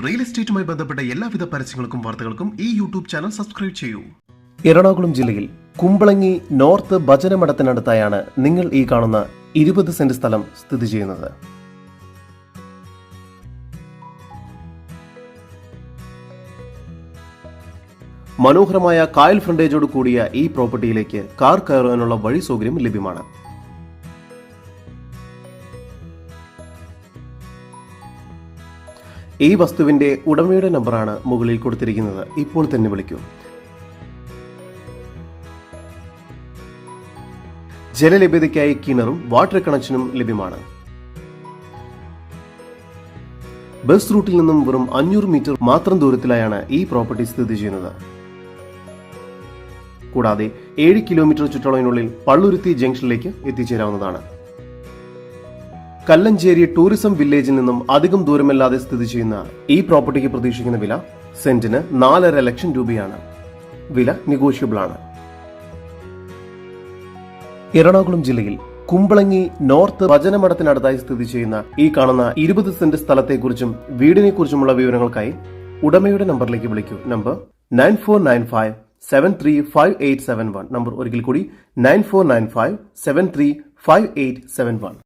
Real എസ്റ്റേറ്റുമായി ബന്ധപ്പെട്ട എല്ലാവിധ പരസ്യങ്ങൾക്കും വാർത്തകൾക്കും ഈ യൂട്യൂബ് ചാനൽ സബ്സ്ക്രൈബ് ചെയ്യൂ. എറണാകുളം ജില്ലയിൽ കുമ്പളങ്ങി നോർത്ത് ഭജനമഠത്തിനടുത്തായാണ് നിങ്ങൾ ഈ കാണുന്ന 20 സെന്റ് സ്ഥലം സ്ഥിതി ചെയ്യുന്നത്. മനോഹരമായ കായൽ ഫ്രണ്ടേജോട് കൂടിയ ഈ പ്രോപ്പർട്ടിയിലേക്ക് കാർ കയറാനുള്ള വഴി സൗകര്യം ലഭ്യമാണ്. ഈ വസ്തുവിന്റെ ഉടമയുടെ നമ്പറാണ് മുകളിൽ കൊടുത്തിരിക്കുന്നത്. ഇപ്പോൾ തന്നെ വിളിക്കൂ. ജലലഭ്യതയ്ക്കായി കിണറും വാട്ടർ കണക്ഷനും ലഭ്യമാണ്. ബസ് റൂട്ടിൽ നിന്നും വെറും 500 മീറ്റർ മാത്രം ദൂരത്തിലായാണ് ഈ പ്രോപ്പർട്ടി സ്ഥിതി ചെയ്യുന്നത്. കൂടാതെ 7 കിലോമീറ്റർ ചുറ്റളവിനുള്ളിൽ പള്ളുരുത്തി ജംഗ്ഷനിലേക്ക് എത്തിച്ചേരാവുന്നതാണ്. കല്ലഞ്ചേരി ടൂറിസം വില്ലേജിൽ നിന്നും അധികം ദൂരമല്ലാതെ സ്ഥിതി ചെയ്യുന്ന ഈ പ്രോപ്പർട്ടിക്ക് പ്രതീക്ഷിക്കുന്ന വില സെന്റിന് 4.5 ലക്ഷം രൂപയാണ്. വില നെഗോഷ്യബിൾ ആണ്. എറണാകുളം ജില്ലയിൽ കുമ്പളങ്ങി നോർത്ത് ഭജനമഠത്തിനടുത്തായി സ്ഥിതി ചെയ്യുന്ന ഈ കാണുന്ന 20 സെന്റ് സ്ഥലത്തെക്കുറിച്ചും വീടിനെ കുറിച്ചുമുള്ള വിവരങ്ങൾക്കായി ഉടമയുടെ നമ്പറിലേക്ക് വിളിക്കൂ. നമ്പർ 9495735871. നമ്പർ ഒരിക്കൽ കൂടി 9495735871.